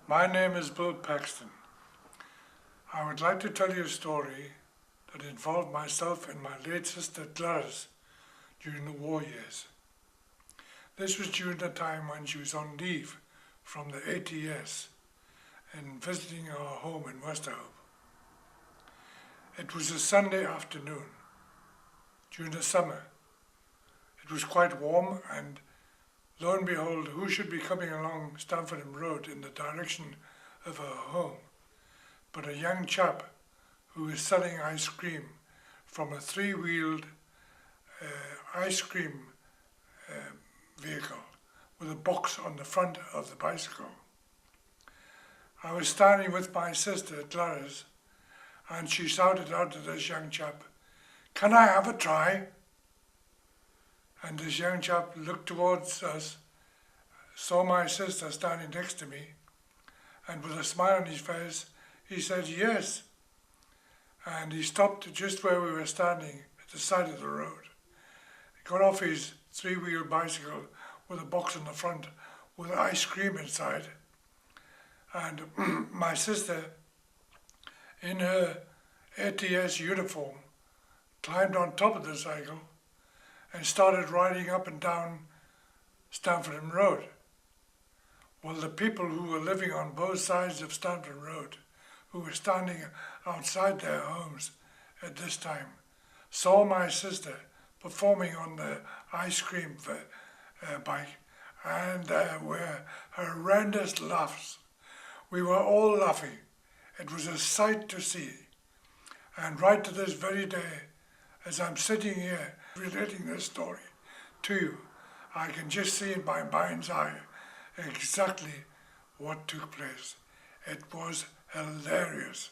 My name is Bill Paxton. I would like to tell you a story that involved myself and my late sister Gladys during the war years. This was during the time when she was on leave from the ATS and visiting our home in Westerhope. It was a Sunday afternoon during the summer. It was quite warm, and lo and behold, who should be coming along Stamfordham Road in the direction of her home but a young chap who was selling ice cream from a three-wheeled ice cream vehicle with a box on the front of the bicycle. I was standing with my sister Gladys, and she shouted out to this young chap, "Can I have a try?" And this young chap looked towards us, saw my sister standing next to me, and with a smile on his face, he said yes. And he stopped just where we were standing at the side of the road. He got off his three-wheel bicycle with a box on the front with ice cream inside. And my sister, in her ATS uniform, climbed on top of the cycle and started riding up and down Stamfordham Road. Well, the people who were living on both sides of Stamfordham Road, who were standing outside their homes at this time, saw my sister performing on the ice cream bike, and there were horrendous laughs. We were all laughing. It was a sight to see. And right to this very day, as I'm sitting here relating this story to you, I can just see in my mind's eye exactly what took place. It was hilarious.